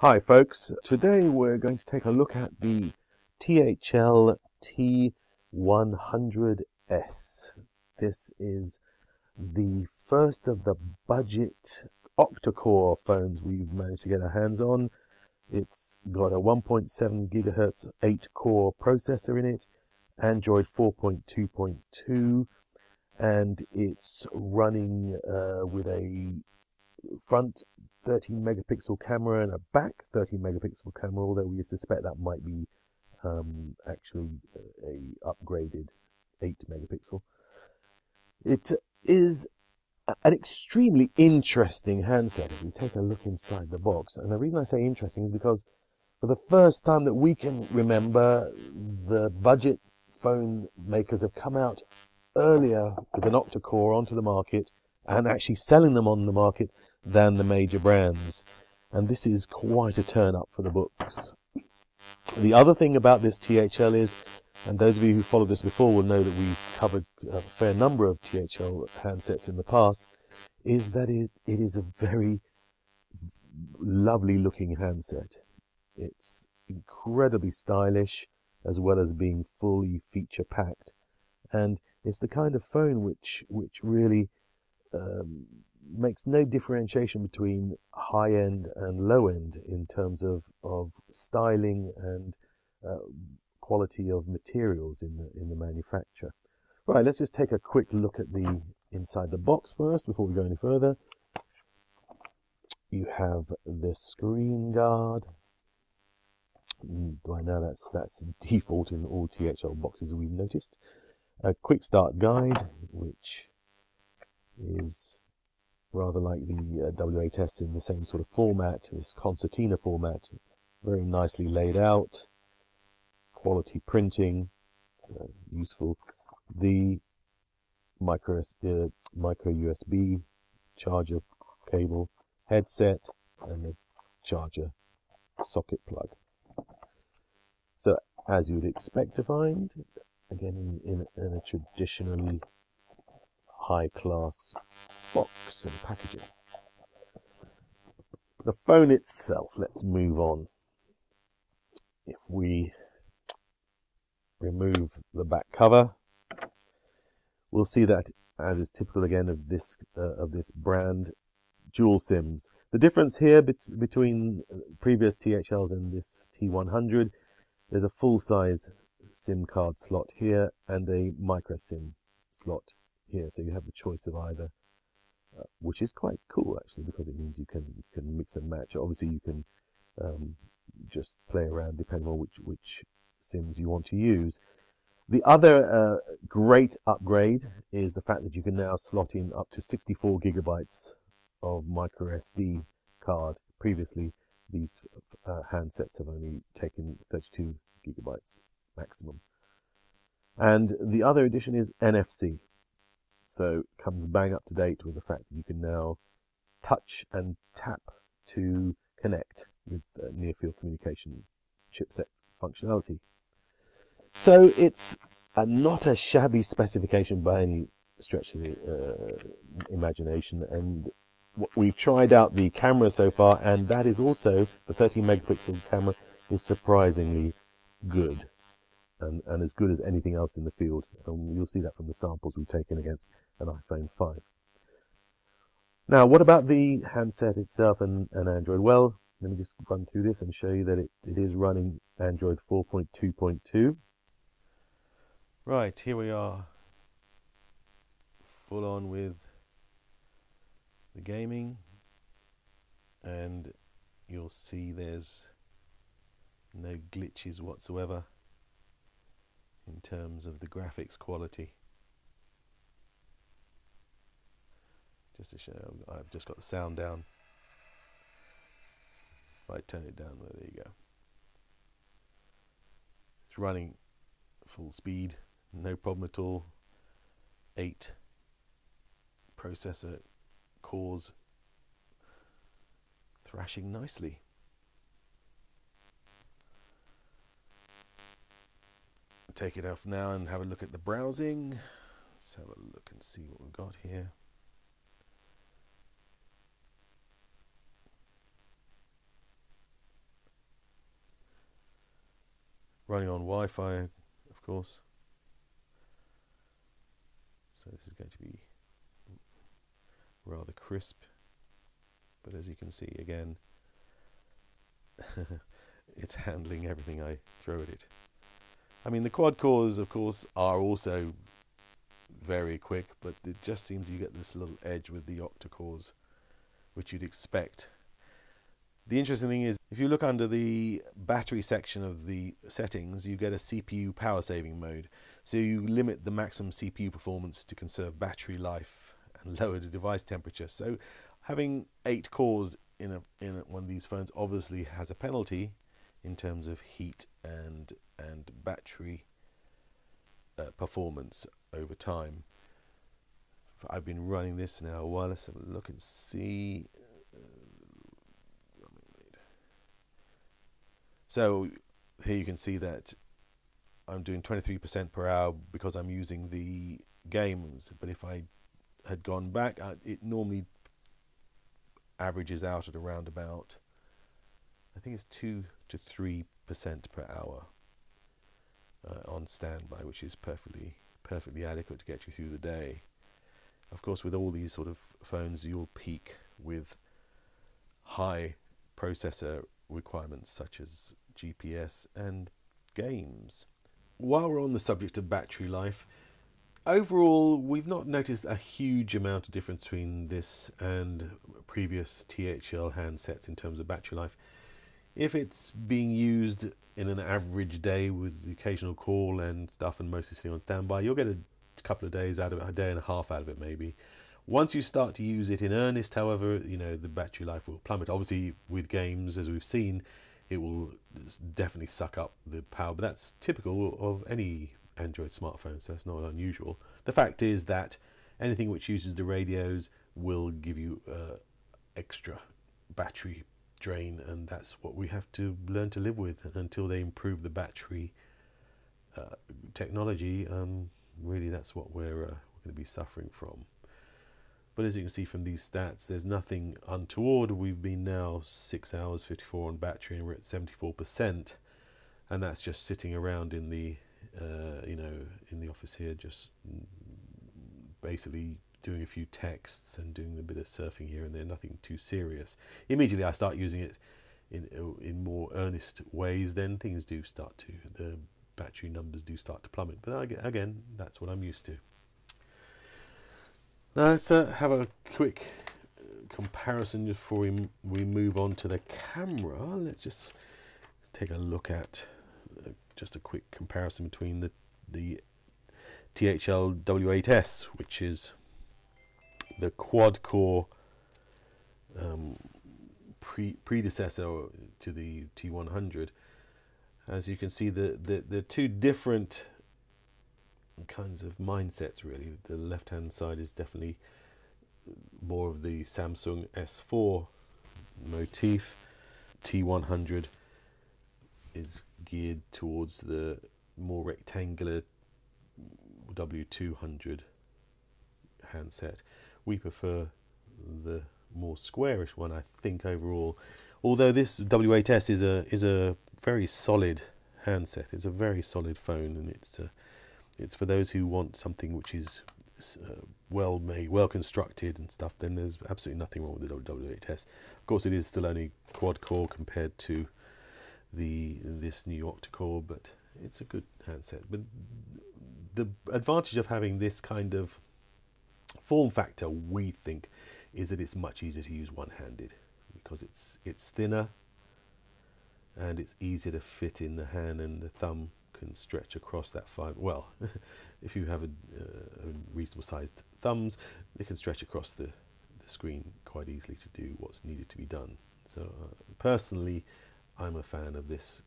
Hi folks, today we're going to take a look at the THL T100S. This is the first of the budget octa-core phones we've managed to get our hands on. It's got a 1.7 gigahertz 8-core processor in it, Android 4.2.2, and it's running with a front 13 megapixel camera and a back 13 megapixel camera, although we suspect that might be actually a upgraded 8 megapixel. It is an extremely interesting handset if we take a look inside the box. And the reason I say interesting is because for the first time that we can remember, the budget phone makers have come out earlier with an octa-core onto the market and actually selling them on the market than the major brands, and this is quite a turn up for the books. The other thing about this THL is, and those of you who followed us before will know that we've covered a fair number of THL handsets in the past, is that it is a very lovely looking handset. It's incredibly stylish as well as being fully feature packed, and it's the kind of phone which really makes no differentiation between high-end and low-end in terms of styling and quality of materials in the manufacture. Right, let's just take a quick look at the inside the box first before we go any further. You have the screen guard. By now that's default in all THL boxes we've noticed. A quick start guide, which is rather like the W8S in the same sort of format, this concertina format, very nicely laid out, quality printing, so useful. The micro USB charger cable, headset, and the charger socket plug. So as you would expect to find, again in a traditionally high-class box and packaging. The phone itself, let's move on. If we remove the back cover, we'll see that, as is typical again of this brand, dual SIMs. The difference here between previous THLs and this T100, there's a full-size SIM card slot here and a micro SIM slot here, so you have the choice of either, which is quite cool actually, because it means you can mix and match. Obviously you can just play around depending on which SIMs you want to use. The other great upgrade is the fact that you can now slot in up to 64 gigabytes of micro SD card. Previously these handsets have only taken 32 gigabytes maximum. And the other addition is NFC. So it comes bang up to date with the fact that you can now touch and tap to connect with near-field communication chipset functionality. So it's not a shabby specification by any stretch of the imagination, and we've tried out the camera so far, and that is also, the 13 megapixel camera is surprisingly good. And as good as anything else in the field. And you'll see that from the samples we've taken against an iPhone 5. Now, what about the handset itself and Android? Well, let me just run through this and show you that it is running Android 4.2.2. Right, here we are, full on with the gaming, and you'll see there's no glitches whatsoever in terms of the graphics quality. Just to show, I've just got the sound down. If I turn it down, well, there you go. It's running full speed, no problem at all. 8 processor cores thrashing nicely. Take it off now and have a look at the browsing. Let's have a look and see what we've got here. running on Wi-Fi, of course. So this is going to be rather crisp, but as you can see again, it's handling everything I throw at it. I mean, the quad cores, of course, are also very quick, but it just seems you get this little edge with the octa-cores, which you'd expect. The interesting thing is, if you look under the battery section of the settings, you get a CPU power saving mode. So you limit the maximum CPU performance to conserve battery life and lower the device temperature. So having 8 cores in one of these phones obviously has a penalty in terms of heat and battery performance over time. I've been running this now a while. Let's have a look and see. So here you can see that I'm doing 23% per hour because I'm using the games, but if I had gone back, it normally averages out at around about, I think it's 2 to 3% per hour on standby, which is perfectly adequate to get you through the day. Of course, with all these sort of phones, you'll peak with high processor requirements such as GPS and games. While we're on the subject of battery life, overall we've not noticed a huge amount of difference between this and previous THL handsets in terms of battery life. If it's being used in an average day with the occasional call and stuff and mostly sitting on standby, you'll get a couple of days out of it, a day and a half out of it maybe. Once you start to use it in earnest, however, you know, the battery life will plummet. Obviously with games, as we've seen, it will definitely suck up the power, but that's typical of any Android smartphone, so that's not unusual. The fact is that anything which uses the radios will give you extra battery drain, and that's what we have to learn to live with until they improve the battery technology. Really, that's what we're going to be suffering from. But as you can see from these stats, there's nothing untoward. We've been now 6 hours 54 on battery, and we're at 74%, and that's just sitting around in the you know, in the office here, just basically doing a few texts and doing a bit of surfing here and there, nothing too serious. Immediately I start using it in more earnest ways, then things do start to, the battery numbers do start to plummet. But again, that's what I'm used to. Now let's have a quick comparison before we move on to the camera. Let's just take a look at just a quick comparison between the THL W8S, which is the quad-core predecessor to the T100. As you can see, the two different kinds of mindsets really. The left-hand side is definitely more of the Samsung S4 motif. T100 is geared towards the more rectangular W200 handset. We prefer the more squarish one, I think, overall. Although this W8S is a very solid handset. It's a very solid phone, and it's for those who want something which is well made, well constructed and stuff. Then there's absolutely nothing wrong with the W8S. Of course, it is still only quad core compared to this new octa-core, but it's a good handset. But the advantage of having this kind of form factor, we think, is that it's much easier to use one-handed, because it's thinner and it's easier to fit in the hand, and the thumb can stretch across that well, if you have a reasonable sized thumbs, they can stretch across the screen quite easily to do what's needed to be done. So personally, I'm a fan of this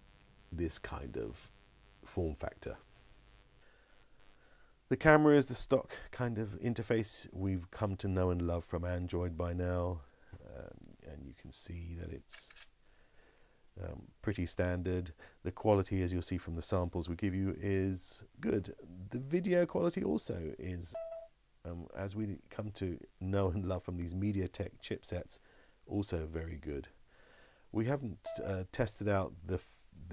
kind of form factor. The camera is the stock kind of interface we've come to know and love from Android by now, and you can see that it's pretty standard. The quality, as you'll see from the samples we give you, is good. The video quality also is, as we come to know and love from these MediaTek chipsets, also very good. We haven't tested out the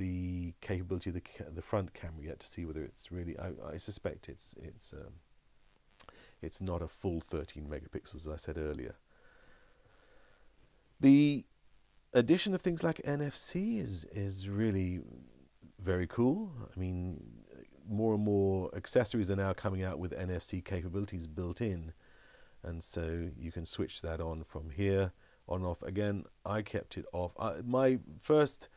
the capability of the front camera yet to see whether it's really. I suspect it's not a full 13 megapixels, as I said earlier. The addition of things like NFC is really very cool. I mean, more and more accessories are now coming out with NFC capabilities built in, and so you can switch that on from here, on off. Again, I kept it off. My first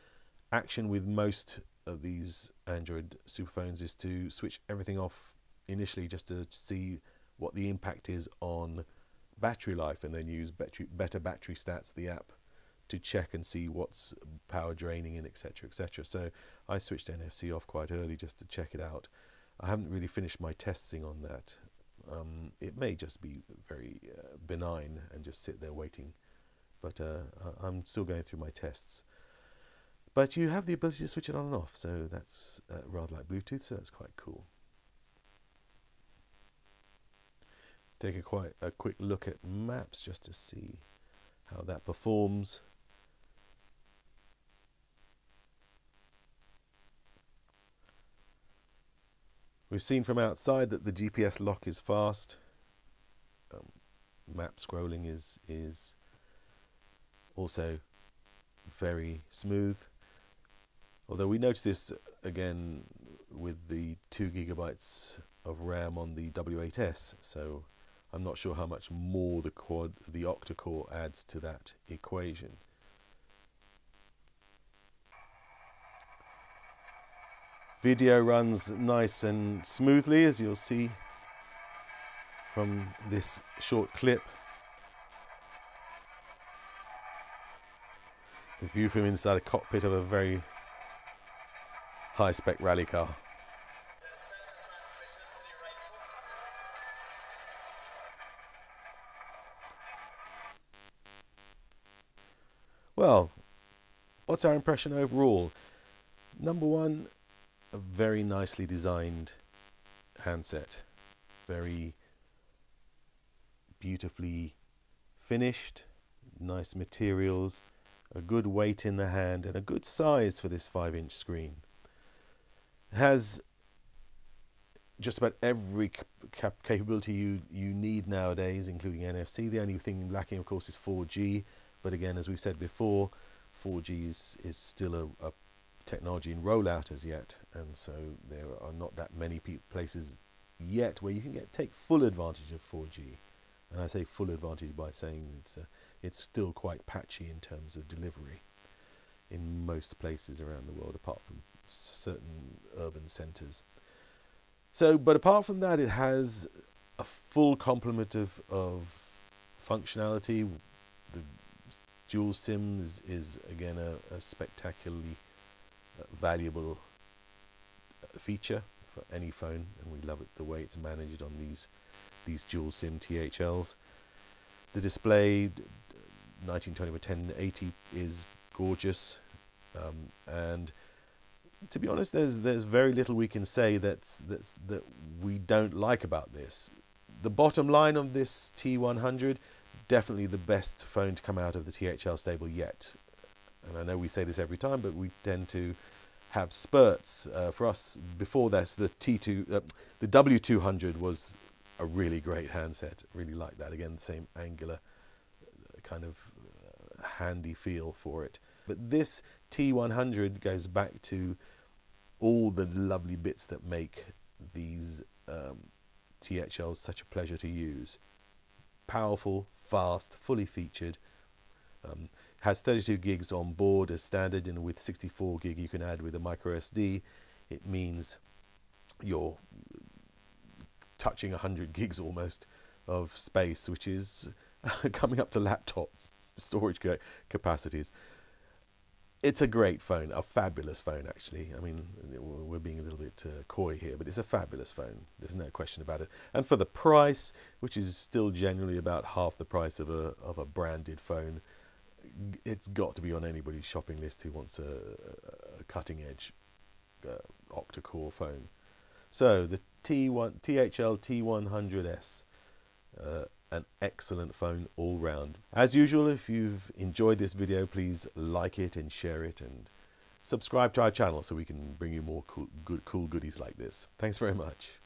action with most of these Android superphones is to switch everything off initially, just to see what the impact is on battery life, and then use better battery stats, the app, to check and see what's power draining and etc, etc. So I switched NFC off quite early just to check it out. I haven't really finished my testing on that. It may just be very benign and just sit there waiting, but I'm still going through my tests. But you have the ability to switch it on and off, so that's rather like Bluetooth, so that's quite cool. Take a quick look at maps just to see how that performs. We've seen from outside that the GPS lock is fast. Map scrolling is also very smooth. Although we noticed this again with the 2 gigabytes of RAM on the W8S, so I'm not sure how much more the octa-core adds to that equation. Video runs nice and smoothly, as you'll see from this short clip. The view from inside a cockpit of a very high-spec rally car. Well, what's our impression overall? Number one, a very nicely designed handset. Very beautifully finished, nice materials, a good weight in the hand, and a good size for this 5-inch screen. It has just about every capability you need nowadays, including NFC. The only thing lacking, of course, is 4G. But again, as we've said before, 4G is still a technology in rollout as yet, and so there are not that many places yet where you can take full advantage of 4G. And I say full advantage by saying it's still quite patchy in terms of delivery in most places around the world, apart from certain urban centres. So, but apart from that, it has a full complement of functionality. The dual SIM is again a spectacularly valuable feature for any phone, and we love it the way it's managed on these dual SIM THLs. The display 1920 by 1080 is gorgeous, and to be honest, there's very little we can say that we don't like about this. The bottom line of this T100, definitely the best phone to come out of the THL stable yet. And I know we say this every time, but we tend to have spurts. For us, before this, the W200 was a really great handset. Really like that. Again, the same angular kind of handy feel for it. But this T100 goes back to all the lovely bits that make these THLs such a pleasure to use. Powerful, fast, fully featured. Has 32 gigs on board as standard, and with 64 gig you can add with a micro SD. It means you're touching 100 gigs almost of space, which is coming up to laptop storage capacities. It's a great phone, a fabulous phone actually. I mean, we're being a little bit coy here, but it's a fabulous phone. There's no question about it. And for the price, which is still generally about half the price of a branded phone, it's got to be on anybody's shopping list who wants a cutting-edge octa-core phone. So the THL T100S, an excellent phone all round. As usual, if you've enjoyed this video, please like it and share it, and subscribe to our channel so we can bring you more cool goodies like this. Thanks very much.